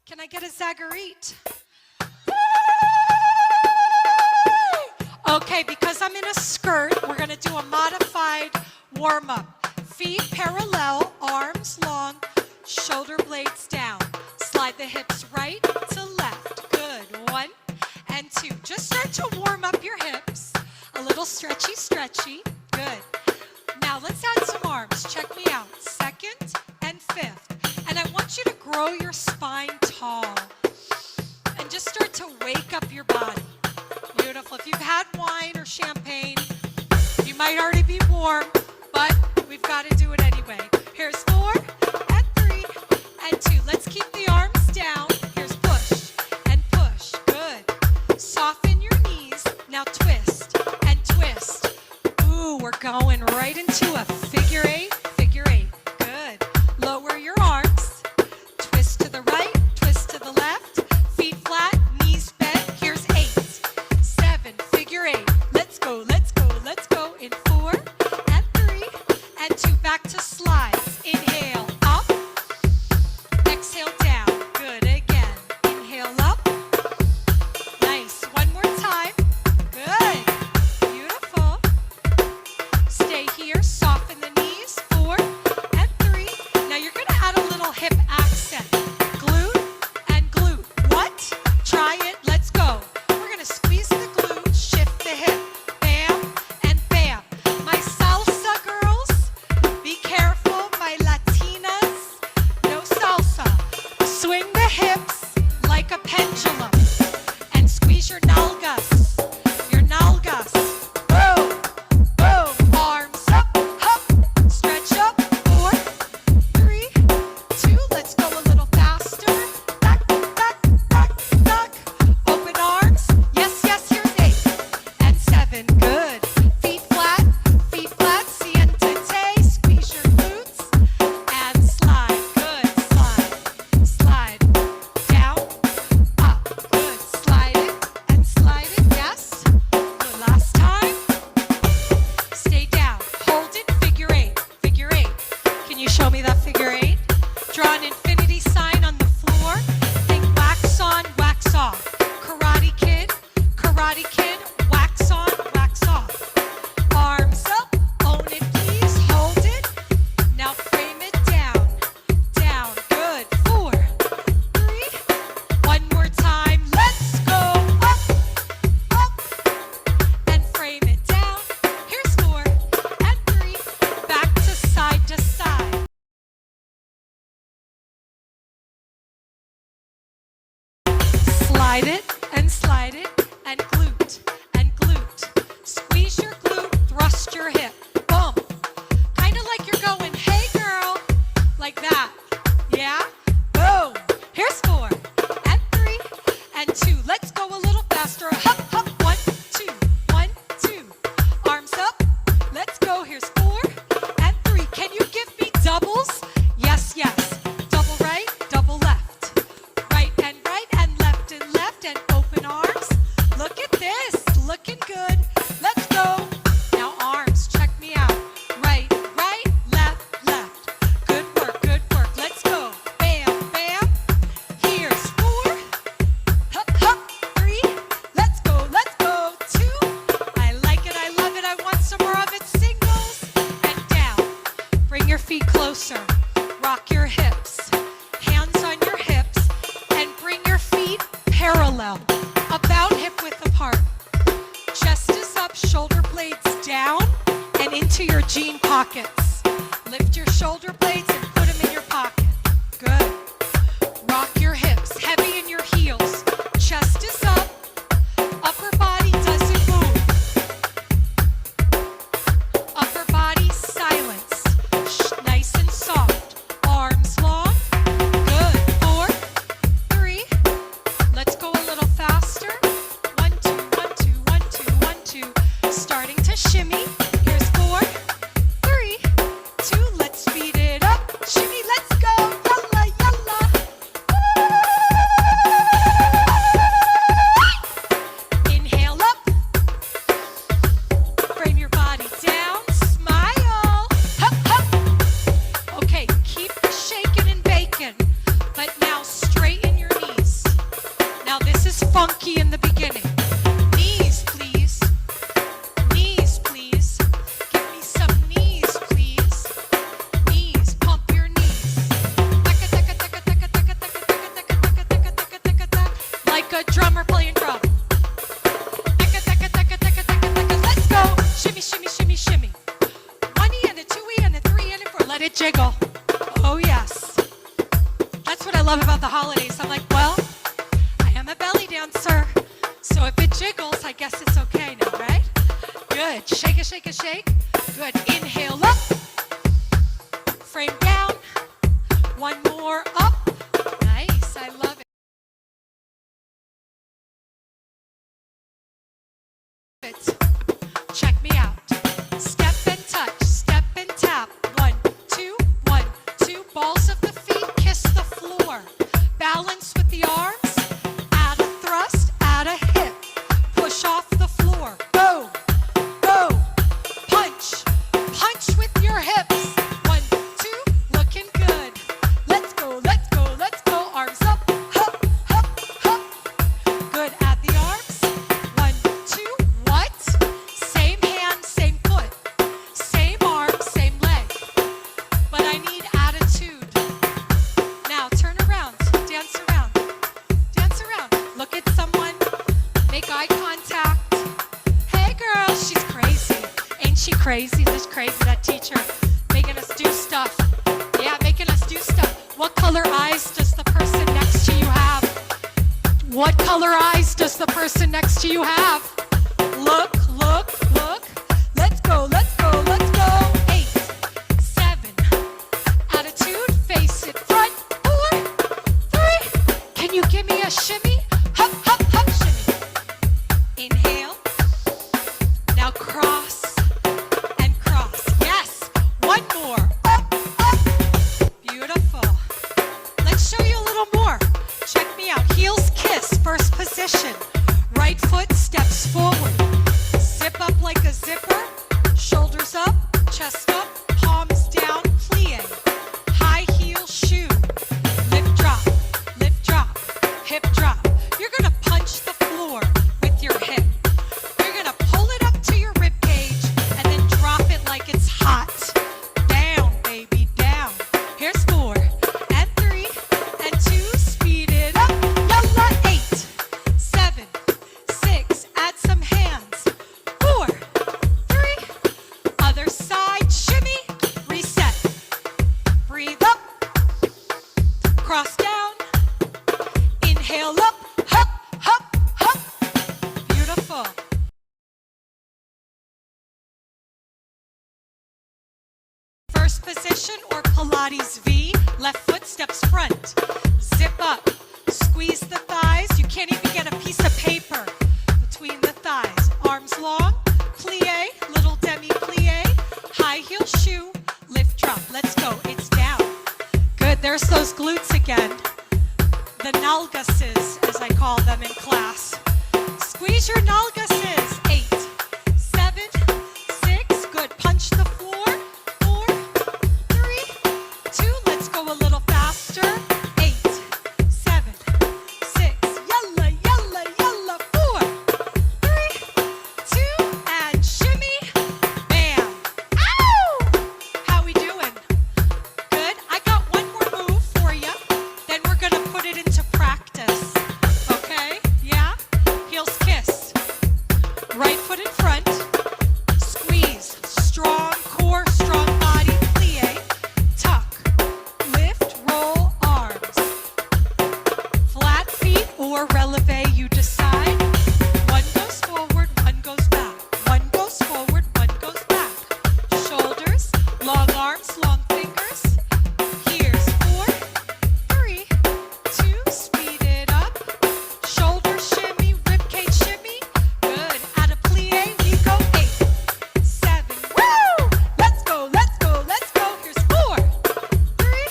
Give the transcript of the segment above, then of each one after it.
Can I get a zaggerite? Okay, because I'm in a skirt, we're going to do a modified warm-up. Feet parallel, arms long, shoulder blades down. Slide the hips right to left. Good. 1 and 2. Just start to warm up your hips. A little stretchy, stretchy. Good. Now let's add some arms. Check me out. 2nd and 5th. And I want you to grow your spine tall. And just start to wake up your body. Beautiful. If you've had wine or champagne, you might already be warm, but we've got to do it anyway. Here's 4 and 3 and 2. Let's keep the arms down. Here's push and push. Good. Soften your knees. Now twist and twist. Ooh, we're going right into a figure 8. Figure 8. Good. Lower your arms. Twist to the right. Twist to the left. Feet flat. Knees bent. Here's 8. 7. Figure 8. Let's go. Let's go. Let's go. In 4 and 3 and 2. Back to slides. Inhale up. Exhale down. Good. Again. Inhale up. Nice. One more time. Good. Beautiful. Stay here. Soften the knees. 4 and 3. Now you're going to add a little hip accent. Glute and glute. What? Try it. Let's go. We're going to squeeze the glute. Shift the hip. Bam and bam. My salsa girls, be careful. My Latinas, no salsa. Swing the hips like a pendulum and squeeze your nalgas. Your nalgas. Boom, boom. Arms up, up. Stretch up. 4, 3, 2. Let's go a little faster. Back, back, back, back. Open arms. Yes, yes. Here's 8 and 7. Good. Feet flat. Feet flat. Siéntate. Squeeze your glutes and slide. Good. Slide. Slide. Down. Up. Good. Slide it and slide it. Yes. Good. Last time. Stay down. Hold it. Figure 8. Figure 8. Can you show me that figure 8? Draw an infinity sign on the floor. Think wax on, wax off. Karate Kid. Karate Kid. Wax on, wax off. Arms up. Own it, please. Hold it. Now frame it down. Down. Good. 4, 3. One more time. Let's go. Up. Up. And frame it down. Here's 4 and 3. Back to side to side. Slide it and glute and glute. Squeeze your glute, thrust your hip. Boom. Kind of like you're going, hey girl, like that. Yeah? Boom. Here's 4 and 3 and 2. Let's go a little faster. Hop, hop. 1, 2. 1, 2. Arms up. Let's go. Here's 4 and 3. Can you give me doubles? Yes, yes. Double right, double left. Right and left and open arms. Look at this. Looking good. Let's go. Now arms. Check me out. Right, right, left, left. Good work, good work. Let's go. Bam, bam. Here's 4. Hup, hup. 3. Let's go, let's go. 2. I like it, I love it. I want some more of it. Singles and down. Bring your feet closer. Rock your hips. Hands on your hips and bring your feet parallel. About hip width apart. Chest is up, shoulder blades down and into your jean pockets. Lift your shoulder blades and put them in your pocket. Good. Rock your hips, heavy in your heels. Chest is up, upper body doesn't move. Upper body silence. Nice and soft. Arms long. Good. 4, 3. Let's go a little faster. 1, 2, 1, 2, 1, 2, 1, 2. Starting to shimmy. Here's 4, 3, 2. Let's speed it up. love about the holidays. I'm like, well, I am a belly dancer, so if it jiggles, I guess it's okay now, right? Good. Shake it, shake it, shake. Good. Inhale up. Frame down. One more up. Nice. I love it. Check me out. Step and touch. Step and tap. 1, 2, 1, 2. Balls of the feet kiss the floor. Balance with the arms. Add a thrust. Add a hip. Push off the floor. Boom. Boom. Punch. Punch with your hips. 1, 2. Looking good. Let's go. Let's go. Let's go. Arms up. Hup. Hup. Hup. Good. Add the arms. 1, 2. What? Same hand, same foot. Same arm, same leg. But I need attitude. Now turn around. Dance around. Dance around. Look at someone. Make eye contact. Hey girl, she's crazy. Ain't she crazy? This crazy, that teacher. Making us do stuff. Yeah, making us do stuff. What color eyes does the person next to you have? What color eyes does the person next to you have? Look, look, look. Let's go, let's go, let's go. 8, 7. Attitude, face it front. 4, 3. Can you give me a shimmy? Hop, hop, hop, shimmy. Inhale. Now cross and cross. Yes. One more. Up, up. Beautiful. Let's show you a little more. Check me out. Heels kiss, first position. Right foot steps forward. Zip up like a zipper. Shoulders up, chest up, palms down, plie. High heel shoe. Lift drop, hip drop. You're gonna punch the floor with your hip. You're gonna pull it up to your rib cage and then drop it like it's hot. Down, baby, down. Here's 4 and 3 and 2. Speed it up. Yalla. 8, 7, 6. Add some hands. 4, 3. Other side. Shimmy. Reset. Breathe up. Cross down. Inhale up. Hup, hup, hup. Beautiful. First position or Pilates V. Left foot steps front. Zip up. Squeeze the thighs. You can't even get a piece of paper between the thighs. Arms long. Plie. Little demi plie. High heel shoe. Lift drop. Let's go. It's down. Good. There's those glutes again. The nalguses, as I call them in class. Squeeze your nalguses. 8, 7, 6. Good. Punch the floor. 4, 3, 2. Let's go a little faster. 8, 7, 6. Yalla, yalla, yalla. 4, 3, 2. And shimmy. Bam. Ow! How we doing? Good. I got one more move for you. Then we're gonna put it into practice. Okay? Yeah? Heels kiss. Right foot in front. Squeeze. Strong core, strong body. Plie. Tuck. Lift, roll, arms. Flat feet or releve, you decide. One goes forward, one goes back. One goes forward, one goes back. Shoulders, long arms, long fingers. Here's 4, 3, 2. Speed it up. Shoulder shimmy, ribcage shimmy. Good. Add a plie. We go 8, 7. Woo! Let's go, let's go, let's go. Here's 4, 3,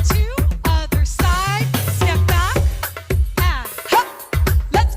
2. Other side. Step back. And hop. Let's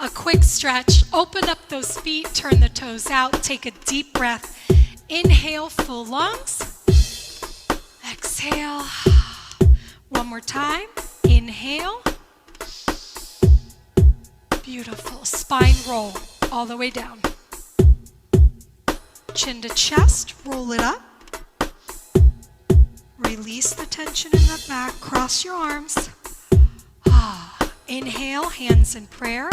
A quick stretch. Open up those feet, turn the toes out, take a deep breath. Inhale, full lungs. Exhale. One more time. Inhale. Beautiful. Spine roll all the way down. Chin to chest, roll it up. Release the tension in the back, cross your arms. Inhale, hands in prayer.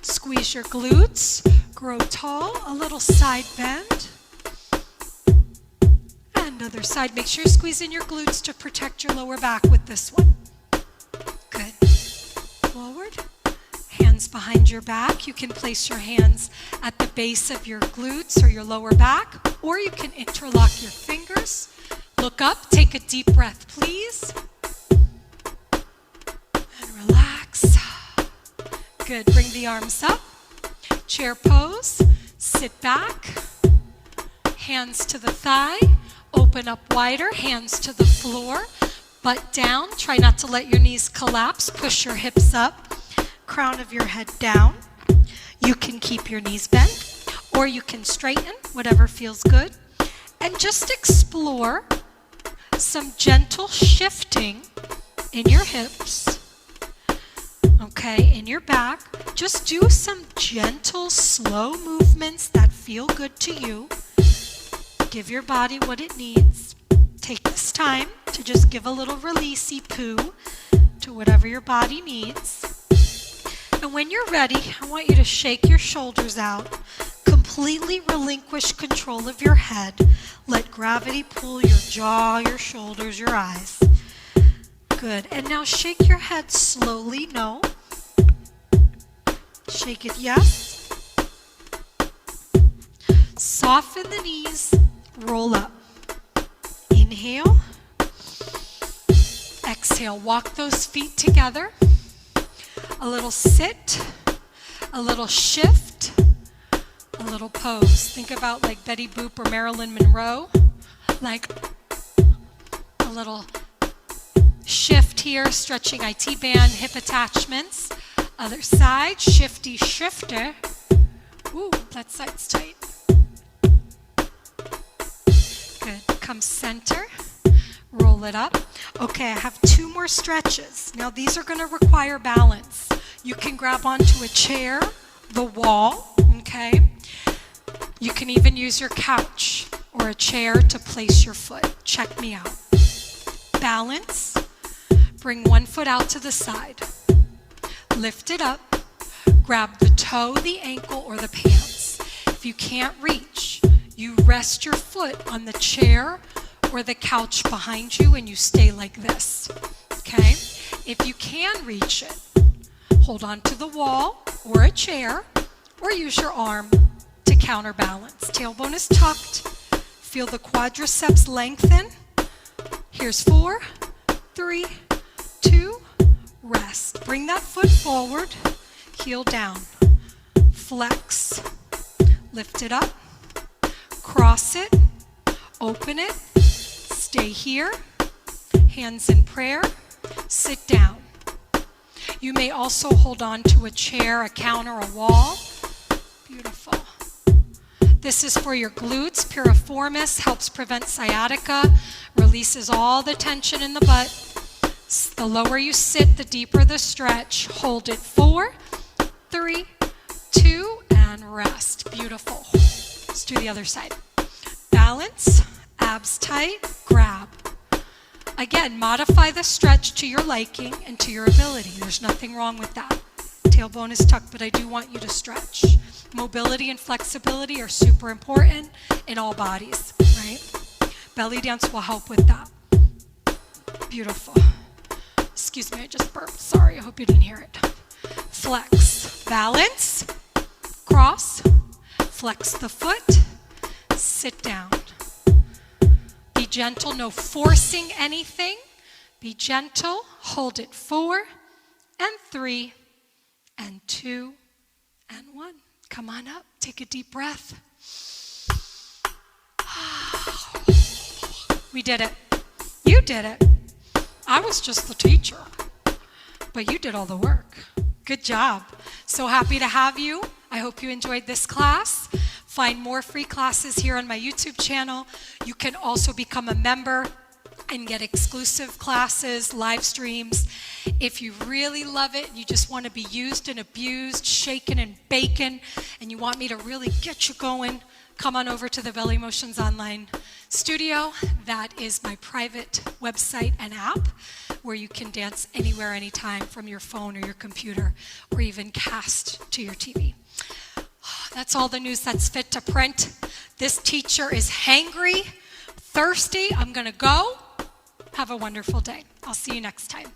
Squeeze your glutes, grow tall, a little side bend. And other side, make sure you squeeze in your glutes to protect your lower back with this one. Good. Forward. Hands behind your back. You can place your hands at the base of your glutes or your lower back, or you can interlock your fingers. Look up, take a deep breath, please. And relax. Good, bring the arms up. Chair pose, sit back. Hands to the thigh, open up wider, hands to the floor. Butt down, try not to let your knees collapse. Push your hips up, crown of your head down. You can keep your knees bent, or you can straighten, whatever feels good. And just explore some gentle shifting in your hips, okay, in your back. Just do some gentle, slow movements that feel good to you. Give your body what it needs. Take this time to just give a little releasey poo to whatever your body needs. And when you're ready, I want you to shake your shoulders out. Completely relinquish control of your head. Let gravity pull your jaw, your shoulders, your eyes. Good. And now shake your head slowly. No. Shake it, yes. Soften the knees. Roll up. Inhale. Exhale. Walk those feet together. A little sit. A little shift. A little pose. Think about like Betty Boop or Marilyn Monroe. Like a little shift here, stretching IT band, hip attachments. Other side, shifty shifter. Ooh, that side's tight. Good. Come center. Roll it up. Okay, I have 2 more stretches. Now these are going to require balance. You can grab onto a chair, the wall, okay? You can even use your couch or a chair to place your foot. Check me out. Balance. Bring one foot out to the side. Lift it up. Grab the toe, the ankle, or the pants. If you can't reach, you rest your foot on the chair or the couch behind you and you stay like this. Okay? If you can reach it, hold on to the wall or a chair or use your arm to counterbalance. Tailbone is tucked. Feel the quadriceps lengthen. Here's 4, 3, 2, rest. Bring that foot forward, heel down. Flex. Lift it up. Cross it. Open it. Stay here. Hands in prayer. Sit down. You may also hold on to a chair, a counter, a wall. Beautiful. This is for your glutes. Piriformis helps prevent sciatica, releases all the tension in the butt. The lower you sit, the deeper the stretch. Hold it. 4, 3, 2, and rest. Beautiful. Let's do the other side. Balance, abs tight, grab. Again, modify the stretch to your liking and to your ability. There's nothing wrong with that. Tailbone is tucked, but I do want you to stretch. Mobility and flexibility are super important in all bodies, right? Belly dance will help with that. Beautiful. Excuse me, I just burped. Sorry, I hope you didn't hear it. Flex. Balance. Cross. Flex the foot. Sit down. Be gentle, no forcing anything. Be gentle. Hold it. 4 and 3 and 2 and 1. Come on up. Take a deep breath. We did it. You did it. I was just the teacher, but you did all the work. Good job. So happy to have you. I hope you enjoyed this class. Find more free classes here on my YouTube channel. You can also become a member and get exclusive classes, live streams. If you really love it and you just want to be used and abused, shaken and baken, and you want me to really get you going, come on over to the Belly Motions Online Studio. That is my private website and app where you can dance anywhere, anytime from your phone or your computer, or even cast to your TV. That's all the news that's fit to print. This teacher is hangry, thirsty. I'm going to go. Have a wonderful day. I'll see you next time.